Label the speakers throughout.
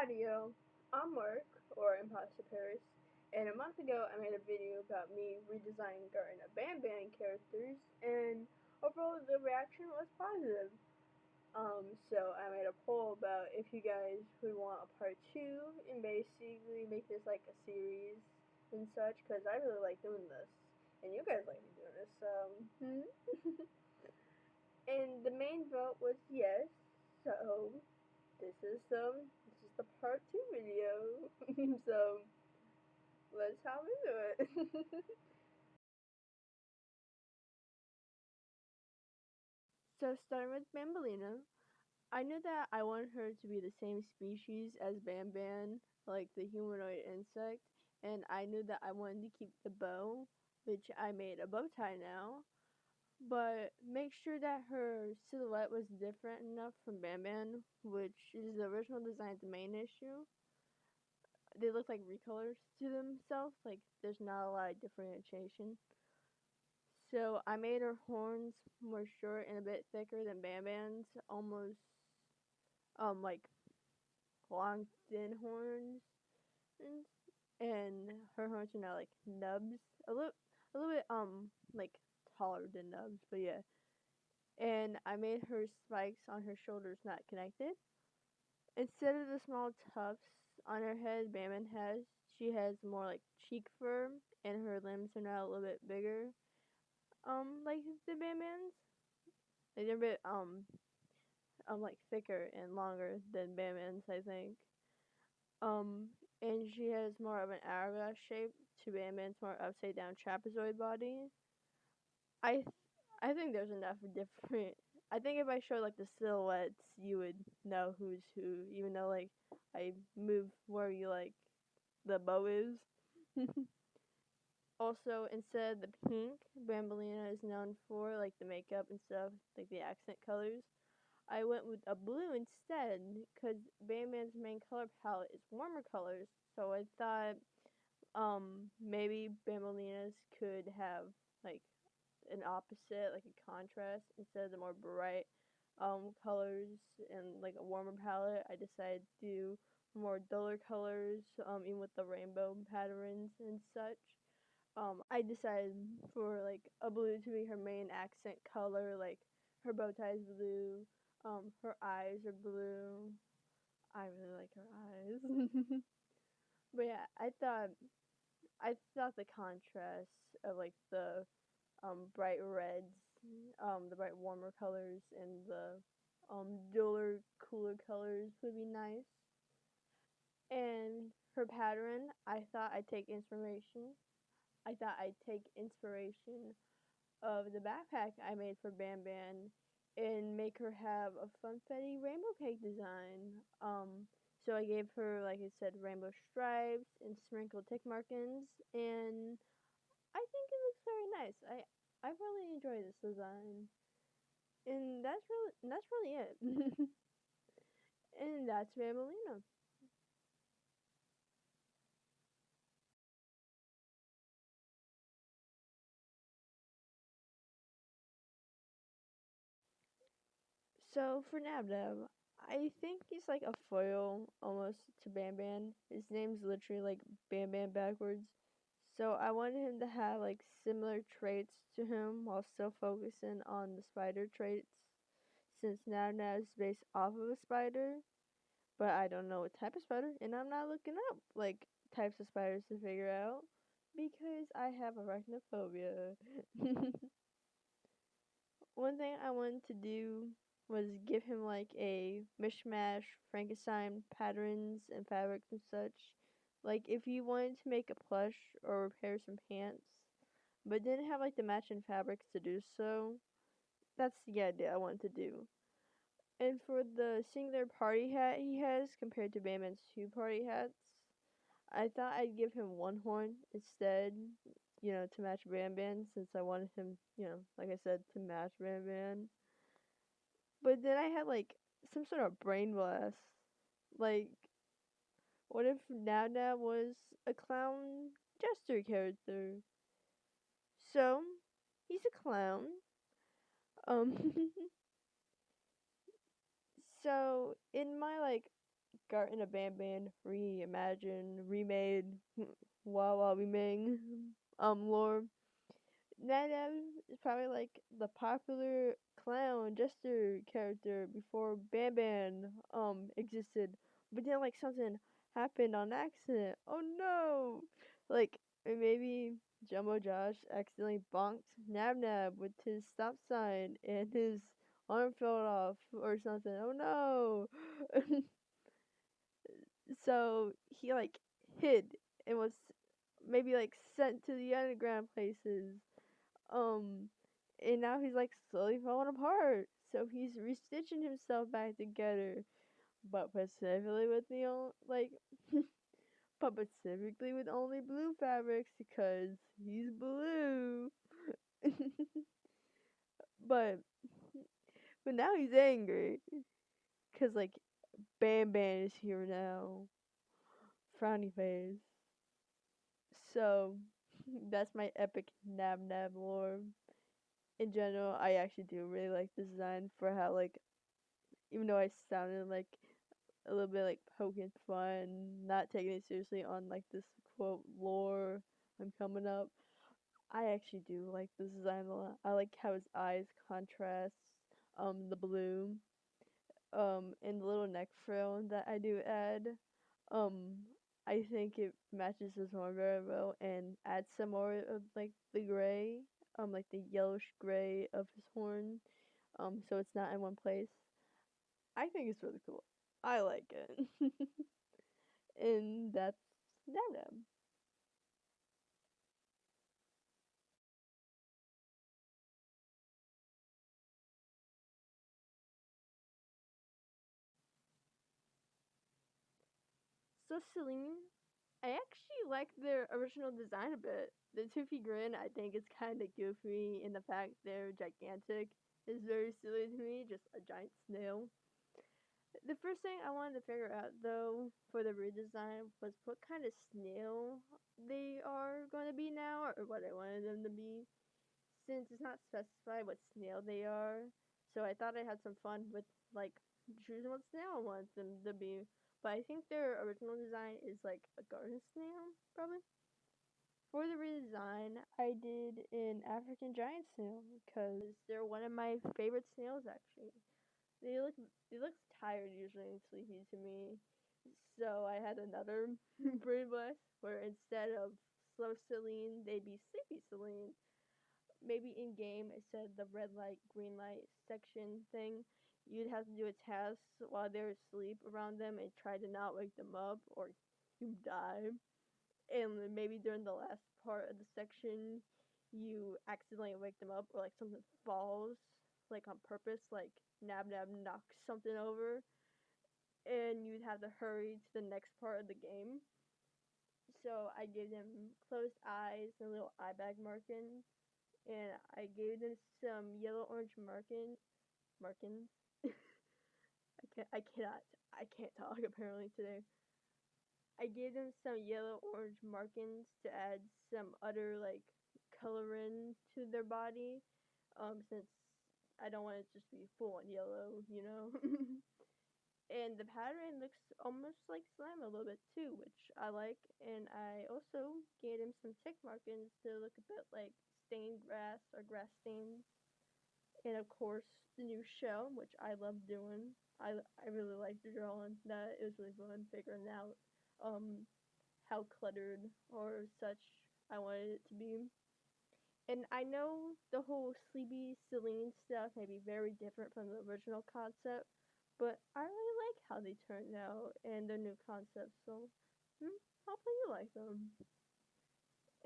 Speaker 1: Howdio, I'm Mark, or Imposter Paris, and a month ago I made a video about me redesigning Garten of Banban characters, and overall the reaction was positive. So I made a poll about if you guys would want a part 2, and basically make this like a series and such, because I really like doing this, and you guys like me doing this, so, And the main vote was yes, so this is the part 2 video. So let's hop into it. So starting with Bambolina, I knew that I wanted her to be the same species as Banban, like the humanoid insect, and I knew that I wanted to keep the bow, which I made a bow tie now, but make sure that her silhouette was different enough from Banban, which is the original design, the main issue. They look like recolors to themselves, like there's not a lot of differentiation. So I made her horns more short and a bit thicker than Banban's, almost like long thin horns, and her horns are now like nubs, a little bit like taller than nubs, but yeah. And I made her spikes on her shoulders not connected. Instead of the small tufts on her head Banban has, she has more like cheek fur, and her limbs are now a little bit bigger. Like the Banban's, like they're a bit like thicker and longer than Banban's, I think. Um, and she has more of an hourglass shape to Banban's more upside down trapezoid body. I th- I think there's enough different. I think if I showed like the silhouettes, you would know who's who, even though like I move where you like the bow is. Also, instead of the pink Bambolina is known for, like the makeup and stuff, like the accent colors, I went with a blue instead because Banban's main color palette is warmer colors. So I thought maybe Bambolina's could have like an opposite, like a contrast instead of the more bright colors and like a warmer palette. I decided to do more duller colors, even with the rainbow patterns and such. I decided for like a blue to be her main accent color, like her bow tie is blue, her eyes are blue. I really like her eyes. But yeah, I thought the contrast of like the bright reds, the bright warmer colors, and the duller, cooler colors would be nice. And her pattern, I thought I'd take inspiration. I thought I'd take inspiration of the backpack I made for Banban and make her have a funfetti rainbow cake design. So I gave her, like I said, rainbow stripes and sprinkled tick markings, and I think it looks very nice. I really enjoy this design, and that's really it. And that's Bambolina. So for Nabnab, I think he's like a foil almost to Banban. His name's literally like Banban backwards. So I wanted him to have like similar traits to him while still focusing on the spider traits. Since Nabnab is based off of a spider, but I don't know what type of spider, and I'm not looking up like types of spiders to figure out because I have arachnophobia. One thing I wanted to do was give him like a mishmash Frankenstein patterns and fabrics and such. Like if you wanted to make a plush or repair some pants, but didn't have like the matching fabrics to do so, that's the idea I wanted to do. And for the singular party hat he has compared to Batman's two party hats, I thought I'd give him one horn instead, to match Banban since I wanted him, like I said, to match Banban. But then I had like some sort of brain blast. Like, what if Nabnab was a clown jester character? So, he's a clown. Um, so in my like Garten of Banban reimagined, remade, Wawa Ming lore. Nabnab is probably like the popular clown jester character before Banban existed. But then like something happened on accident. Oh no! Like maybe Jumbo Josh accidentally bonked Nabnab with his stop sign and his arm fell off or something. Oh no! So he like hid and was maybe like sent to the underground places. Um, and now he's like slowly falling apart. So he's restitching himself back together, but specifically with the but specifically with only blue fabrics because he's blue. but but now he's angry because like Banban is here now. Frowny face. So that's my epic Nabnab lore. In general, I actually do really like the design for how like even though I sounded like a little bit like poking fun, not taking it seriously on like this quote lore I'm coming up. I actually do like this design a lot. I like how his eyes contrast the blue and the little neck frill that I do add. Um I think it matches his horn very well and adds some more of like the gray, like the yellowish gray of his horn. So it's not in one place. I think it's really cool. I like it. And that's Nabnab. So Seline, I actually like their original design a bit. The toothy grin I think is kinda goofy and the fact they're gigantic is very silly to me, just a giant snail. The first thing I wanted to figure out though for the redesign was what kind of snail they are going to be now or what I wanted them to be since it's not specified what snail they are. So I thought I had some fun with like choosing what snail I wanted them to be. But I think their original design is like a garden snail, probably. For the redesign, I did an African giant snail because they're one of my favorite snails actually. They look tired usually and sleepy to me. So I had another brain blast where instead of slow Celine, they'd be sleepy Celine. Maybe in game it said the red light, green light section thing. You'd have to do a task while they're asleep around them and try to not wake them up or you die. And maybe during the last part of the section, you accidentally wake them up or like something falls, like on purpose, like Nabnab knocks something over, and you'd have to hurry to the next part of the game. So I gave them closed eyes and little eye bag markings, and I gave them some yellow orange markings. I can't talk apparently today. I gave them some yellow orange markings to add some other like coloring to their body. Since I don't want it to just be full on yellow, you know. And the pattern looks almost like slime a little bit too, which I like. And I also gave him some tick markings to look a bit like stained grass or grass stains. And of course, the new shell, which I love doing. I really like the drawing that. It was really fun figuring out how cluttered or such I wanted it to be. And I know the whole sleepy Celine stuff may be very different from the original concept, but I really like how they turned out and their new concept. So hopefully you like them.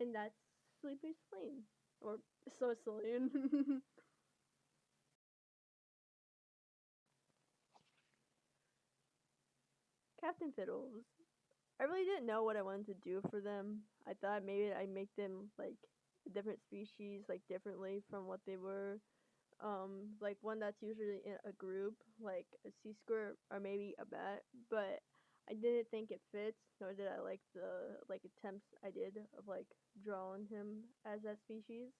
Speaker 1: And that's Sleepy Celine or So Celine. Captain Fiddles. I really didn't know what I wanted to do for them. I thought maybe I'd make them like a different species, like differently from what they were. Like one that's usually in a group, like a sea squirt or maybe a bat. But I didn't think it fits, nor did I like the like attempts I did of like drawing him as that species.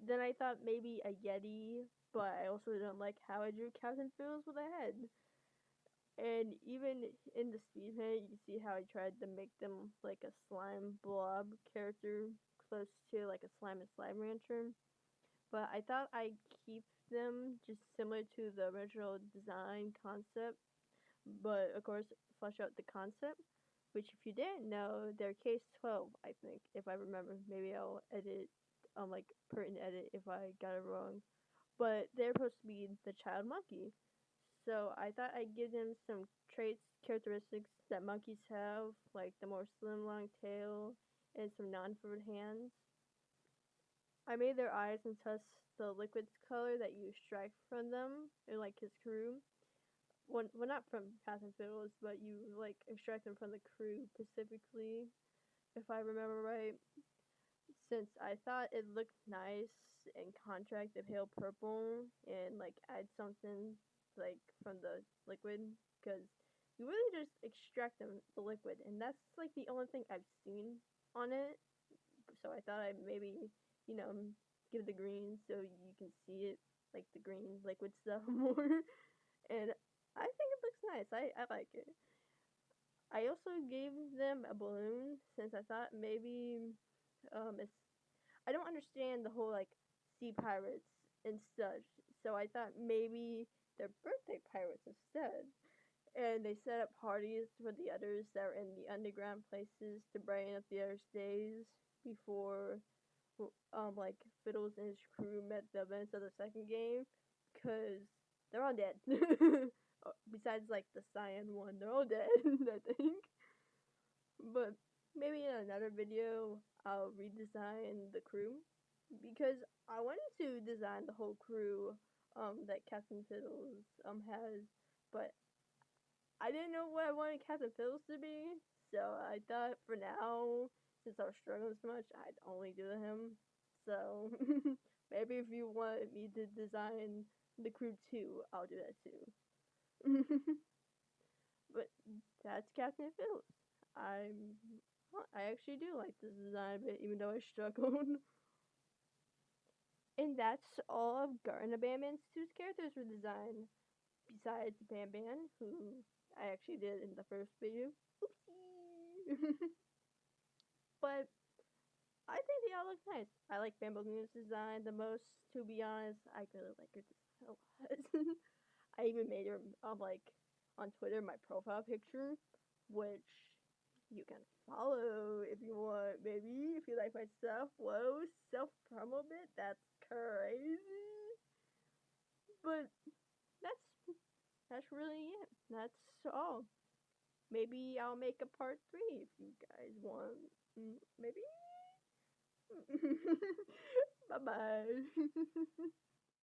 Speaker 1: Then I thought maybe a yeti, but I also didn't like how I drew Captain Phil's with a head. And even in the speed paint, you see how I tried to make them like a slime blob character close to like a slime and slime rancher. But I thought I'd keep them just similar to the original design concept, but of course flesh out the concept. Which, if you didn't know, they're case 12, I think, if I remember. Maybe I'll edit, like, pertinent edit if I got it wrong. But they're supposed to be the child monkey. So I thought I'd give them some traits, characteristics that monkeys have, like the more slim, long tail, and some non-furred hands. I made their eyes and tusks the liquid color that you extract from them, and like his crew. Well, not from Cats and Fiddles, but you like extract them from the crew specifically, if I remember right. Since I thought it looked nice and contrast the pale purple and like add something like from the liquid, because you really just extract the liquid, and that's like the only thing I've seen on it. So I thought I'd maybe, you know, give the green so you can see it, like the green liquid stuff more. And I think it looks nice. I like it. I also gave them a balloon since I thought maybe it's I don't understand the whole like sea pirates and such. So I thought maybe they're birthday pirates instead. And they set up parties for the others that were in the underground places to brighten up the others' days before like Fiddles and his crew met the events of the second game, cause they're all dead. Besides like the cyan one, they're all dead. I think. But maybe in another video, I'll redesign the crew because I wanted to design the whole crew that Captain Fiddles has, but I didn't know what I wanted Captain Fiddles to be, so I thought for now, since I was struggling so much, I'd only do him. So maybe if you want me to design the crew too, I'll do that too. But that's Captain Fiddles. I actually do like this design a bit, even though I struggled. And that's all of Garten of Banban's two characters were designed. Besides Banban, who I actually did in the first video. Oopsie! But I think they all look nice. I like Bambolina's design the most, to be honest. I really like her design a lot. I even made her like on Twitter my profile picture, which you can follow if you want, maybe if you like my stuff. Whoa, self promo bit? That's crazy. But that's really it. That's all. Maybe I'll make a part 3 if you guys want. Maybe? Bye bye.